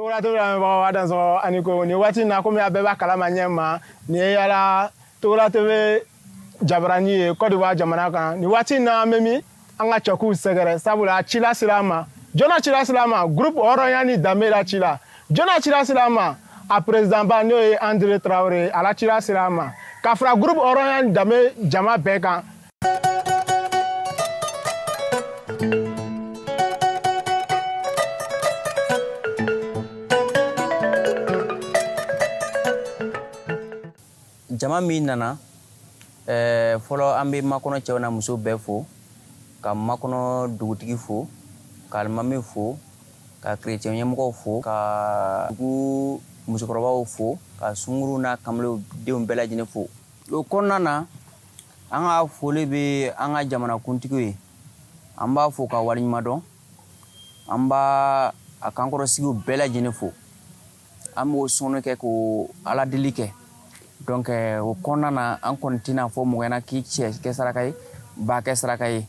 Tola wadanzo aniko ni wati na komi abeba kalama nyema ni yala tola tebe jabrani Côte d'Ivoire jamana kan ni wati na memi anga choku segere sabula chila silama jona chila silama groupe Oroyani damela chila jona chila silama a président ba no André Traoré ala chila silama kafra groupe Oroyani dame jama beka jama min nana folo ambe makono cewna muso befo ka makono dugutigi fo ka almami fo ka chrétien yemko fo ka dugu musokorobaw fo ka sunguru na kamle deum belajine fo o konnana anga fole be anga jamana kuntigi amba fo ka walinyuma don amba akankoro sigu belajine fo ambo sono ke ko ala delike donc o konnana an kontina fo mo gena ki che ke sarakai ba ke sarakai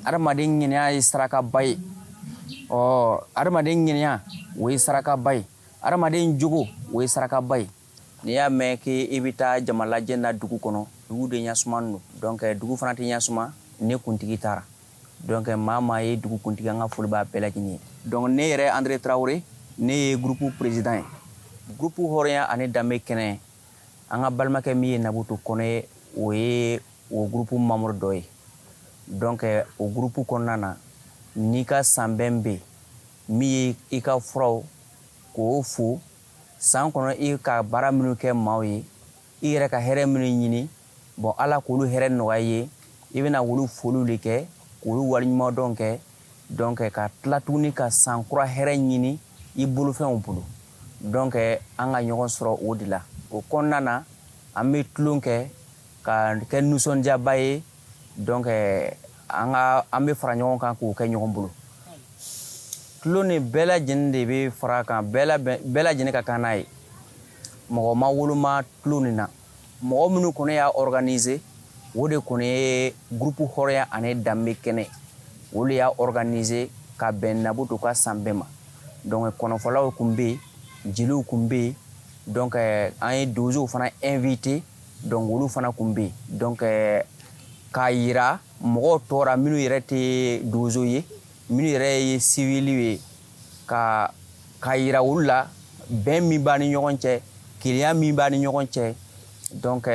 armadin nya saraka bay o armadin nya we saraka bay armadin jugo we saraka bay ni ya me ki ibita jamala jenna dugu kono dugu de nya sumanu donc dugu fanati nya suma ne kuntigi tara donc mama e dugu kuntigi nga fulba pelajini donc ne yere André Traoré ne groupe président groupe Horia ane dame kene anga balmake mi nabutu kone we o groupe Mamour Doye donc o groupe konana nika sambembe mi ika fro ko fu san kono ika bara minu ke mawi ire ka here minu nyini bon ala ko lu here no waye ibina wulu folu leke ko lu wali mo donc ka tlatuni ka sankura here nyini ibulu fe on bulu donc anga nyogon soro odila o konnana ami tlunke ka ken nuson jabaye donc anga ambe fara nyon kan ko ken nyon bulu tlone bela jende be fara kan bela jene ka kanai mo ma wuluma tlunina mo munu kono ya organiser wode kono groupe Horia ane dambe kene wole ya organiser ka bennabuto ka sambema donc kono folaw kumbe jilu kumbe donc un dozo fana invité donc wolu fana kumbe donc kayira mo tora minu yerete dozo ye minu yere civil ye ka kayira wulla ben mi bani nyogonche client mi bani nyogonche donc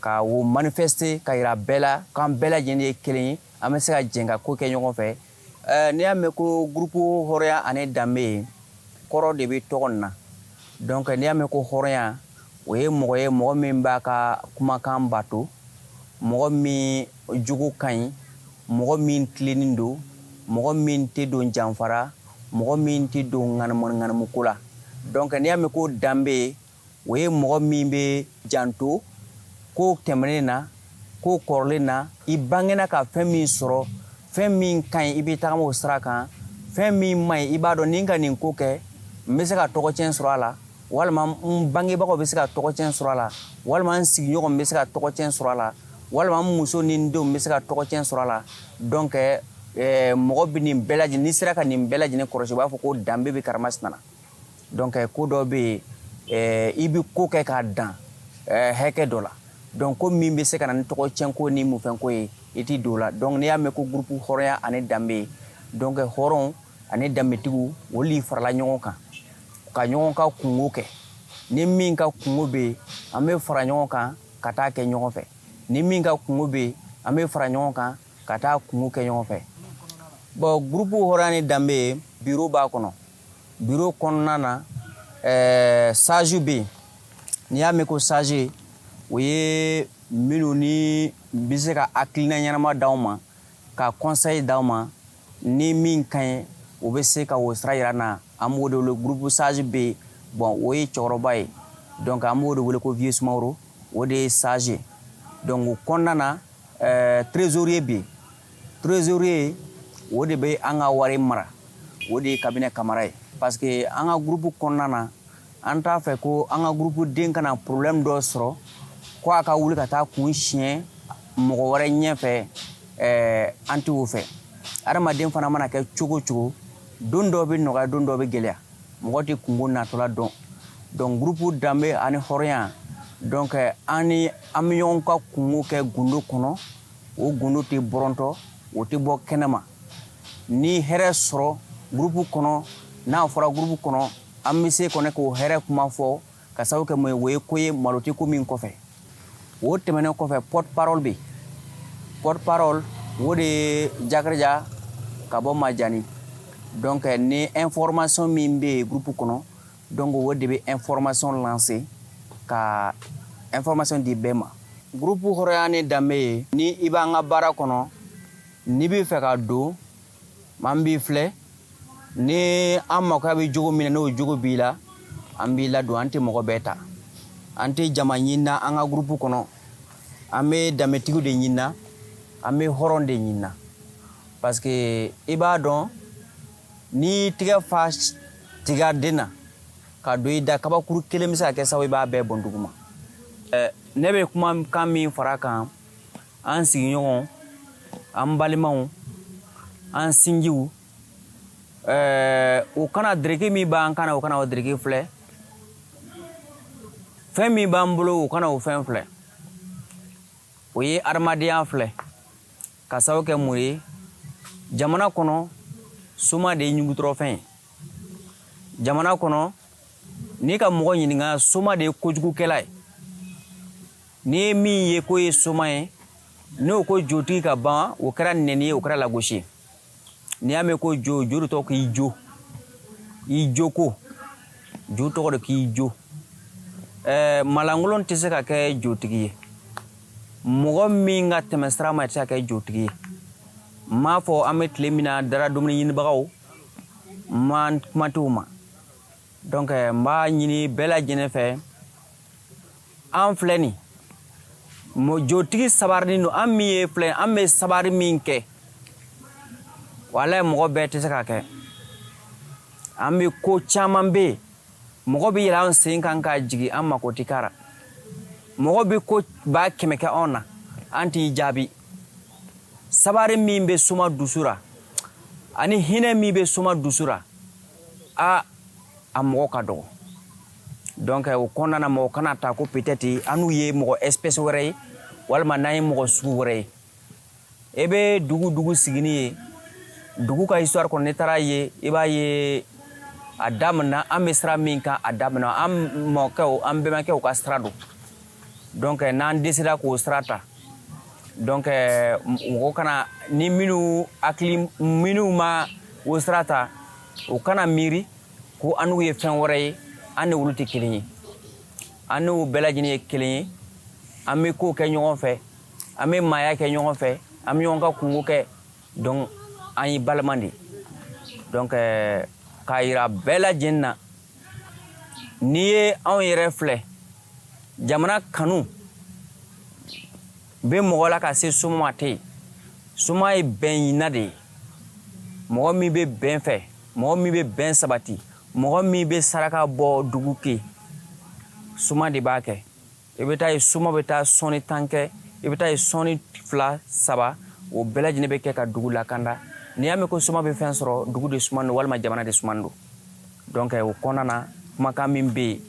ka wo manifester kayira bela kan bela jende kelen amese ka jenga ko ke nyogon fe ne ame ko groupe Horia ane dambe koro de be tonna donc ni ame ko Horia we mo min ba ka kuma kan bato mo mi jugu kan mo min klinindo mo min te don jamfara mo min te don nganam kula donc ni ame ko dambe we mo min be janto ko temenena ko korlena ibangena ka femi soro femi kan ibita mo sraka femi mai ibado ninga nin ko ke mbeseka toko chen soro ala walma bangi bako beseka toko chen soro ala walma sigi nyogo beseka toko chen soro ala walma muso nin do beseka toko chen soro ala donc mo bini belaji ni sira ka ni belaji ne korosho ba foko dambe be karmasnana donc ko do be ibi ko ke ka dan heke dola donc ko mi beseka nan toko chen ko ni mu fen ko iti dola donc ne ya me ko groupe Horia ane dambe donc horon ane dambe tigu woli farla nyogo kan ka nyon ka kungo ke ni min ka kungo be ame fara nyon kan kata ke nyon fe ni min ka kungo be ame fara nyon kan kata kungo ke nyon fe bo groupe Horani dambe bureau ba kono bureau konnana sage be ni ame ko sage we minu ni biseka aklina nyama dawma ka conseil dawma ni min kan o be se ka wo srayana amodo le groupe sage B bon oui chorobaye donc amodo wole ko vieux mauro wode sage donc konnana trésorier B trésorier wode be anga wari mara wode cabinet camara parce que anga groupe konnana anta fe ko anga groupe den kana problème do soro ko aka wuli ka ta kun chien mo wore nyefe anti wo fe arama den fana mana ke chogo don do be noga don do be gelea mɔgɔ tɛ kungo natɔla dɔn donc groupe danbe ani hɔrɔnya donc an bɛ ɲɔgɔn ka kungo kɛ gundo kɔnɔ o gundo tɛ bɔrɔntɔ o tɛ bɔ kɛnɛma ni hɛrɛ sɔrɔ groupe kɔnɔ n'a fɔra groupe kɔnɔ an bɛ se kɔnɔ k'o hɛrɛ kuma fɔ ka sababu kɛ mun ye o ye ko ye malo tɛ ko min kɔfɛ o tɛmɛnen kɔfɛ porte parole bɛ yen porte parole o de ye Jakarija ka bɔ Majani donc ni information min bɛ groupe kɔnɔ donc o de bɛ information lancer ka information di bɛɛ ma groupe hɔrɔnya ni danbe ye ni i b'an ka baara kɔnɔ n'i bɛ fɛ ka don an b'i filɛ ni an mako bɛ jogo min na n'o jogo b'i la an b'i ladon an tɛ mɔgɔ bɛɛ ta an tɛ jama ɲinina an ka groupe kɔnɔ an bɛ danbetigiw de ɲinina an bɛ hɔrɔn de ɲinina parce que i b'a dɔn ni tigɛ fa tigaden na ka don i da kabakuru kelen bɛ se ka kɛ sababu i b'a bɛɛ bɔn duguma ne bɛ kumakan min fara kan an sigiɲɔgɔn an balimaw an sinjiw o kana dereke min b'an kana o kana o dereke filɛ fɛn min b'an bolo o kana o fɛn filɛ o ye adamadenya filɛ ka sababu kɛ mun ye jamana kɔnɔ soma de ye ɲugutɔrɔfɛn ye jamana kɔnɔ n'i ka mɔgɔ ɲininka soma de ye kojugukɛla ye n'i ye min ye ko ye soma ye n'o ko jotigi ka ban o kɛra nɛni ye o kɛra lagosi ye n'i y'a mɛn ko jo de tɔgɔ k'i jo i jo ko jo tɔgɔ de k'i jo malankolon tɛ se ka kɛ jotigi ye mɔgɔ min ka tɛmɛsira ma tɛ se ka kɛ jotigi ye n m'a fɔ an bɛ tile min na dara dumuni ɲinibagaw n ma kuma t'o ma donc n b'a ɲini bɛɛ lajɛlen fɛ an filɛ nin jotigi sabarinin don an min ye filɛ an bɛ sabari min kɛ walayi mɔgɔ bɛɛ tɛ se ka kɛ an bɛ ko caman bɛ yen mɔgɔ bɛ yɛlɛ an sen kan k'a jigin an mako tɛ k'a la mɔgɔ bɛ ko ba kɛmɛ kɛ anw na an t'i jaabi sabari min bɛ soma dusu la ani hinɛ min bɛ soma dusu la a mɔgɔ ka dɔgɔ donc o kɔnɔna na mɔgɔ kana ta ko peut-être an n'u ye mɔgɔ espèce wɛrɛ ye walima n'an ye mɔgɔ sugu wɛrɛ ye e bɛ dugu sigini ye dugu ka histoire kɔnɔ n'i taara ye i b'a ye a daminɛ an bɛ sira min kan a daminɛ an mɔkɛw an bɛnbakɛw ka sira don donc n'an dɛsɛra k'o sira ta donc mɔgɔ kana ni minnu ma o sira ta o kana miiri ko an n'u ye fɛn wɛrɛ ye an ni olu tɛ kelen ye an n'u bɛɛ lajɛlen ye kelen ye an bɛ ko kɛ ɲɔgɔn fɛ an bɛ maaya kɛ ɲɔgɔn fɛ an bɛ ɲɔgɔn ka kungo kɛ donc an ye balima de donc k'a yira bɛɛ lajɛlen na n'i ye anw yɛrɛ filɛ jamana kanu bɛ mɔgɔ la ka se soma ma tɛ yen soma ye bɛn ɲinina de ye mɔgɔ min bɛ bɛn fɛ mɔgɔ min bɛ bɛn sabati mɔgɔ min bɛ saraka bɔ dugu kɛ soma de b'a kɛ i bɛ taa ye soma bɛ taa sɔnni 10 kɛ i bɛ taa ye sɔnni 2 3 o bɛɛ lajɛlen bɛ kɛ ka dugu lakanda n'i y'a mɛn ko soma bɛ fɛn sɔrɔ dugu de suman don walima jamana de suman don donc o kɔnɔna na kumakan min bɛ yen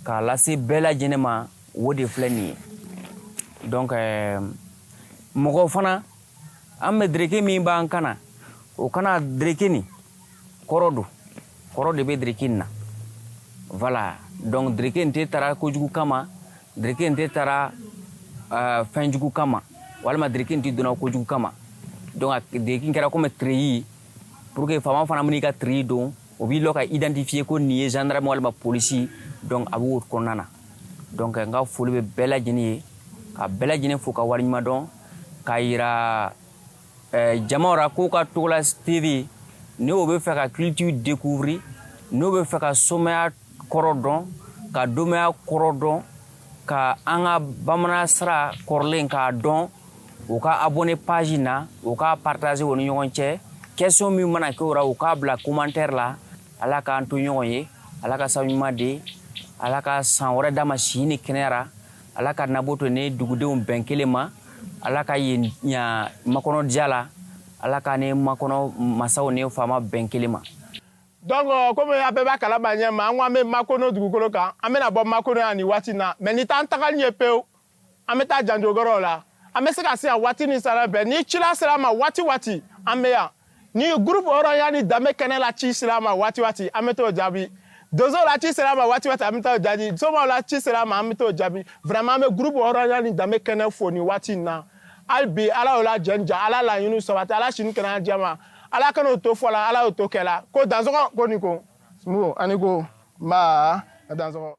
k'a lase bɛɛ lajɛlen ma o de filɛ nin ye donc mɔgɔ fana an bɛ dereke min b'an kana o kana dereke nin kɔrɔ don kɔrɔ de bɛ dereke nin na voilà donc dereke nin tɛ taara kojugu kama dereke nin tɛ taara fɛnjugu kama walima dereke nin tɛ donna kojugu kama donc dereke kɛra comme treyi pour que faama fana bɛn'i ka treyi don o b'i lɔ ka identifier ko nin ye gendarme walima polisi donc a b'o kɔnɔna na donc n ka foli bɛ bɛɛ lajɛlen ye ka bɛɛ lajɛlen fo ka waleɲuman dɔn k'a yira jamaw ra ko ka Togola TV n'o bɛ fɛ ka culture découvrir n'o bɛ fɛ ka somaya kɔrɔ dɔn ka domaya kɔrɔ dɔn ka an ka bamanan sira kɔrɔlen k'a dɔn u ka abonné page na u ka partager o ni ɲɔgɔn cɛ question min mana kɛ o ra u k'a bila commentaire la ala k'an to ɲɔgɔn ye ala ka sababu ɲuman di ala ka san wɛrɛ d'a ma si ni kɛnɛyara ala ka nabo to ne dugudenw bɛn kelen ma ala ka yen makɔnɔ diya la ala ka ne makɔnɔ masaw ne faama bɛn kelen ma donc comme a bɛɛ b'a kalama ɲɛma an ko an bɛ Makono dugukolo kan an bɛna bɔ Makono yan nin waati na mais ni t'an tagali ye pewu an bɛ taa Janjogɔrɔw la an bɛ se ka se yan waati ni sara bɛɛ ni cila sera ma waati waati an bɛ yan ni groupe hɔrɔnya ni danbe kɛnɛ la ci sera ma waati waati an bɛ t'o jaabi donsow la ci sera ma waati waati an bɛ t'o jaabi somaw la ci sera ma an bɛ t'o jaabi vraiment an bɛ groupe hɔrɔnya ni danbe kɛnɛ fo nin waati in na hali bi ala y'o la jɛnja ala laɲiniw sabati ala sini kɛnɛya jɛma ala kan'o to fɔ la ala y'o to kɛ la ko Dansɔgɔ ko nin ko ani ko nba Dansɔgɔ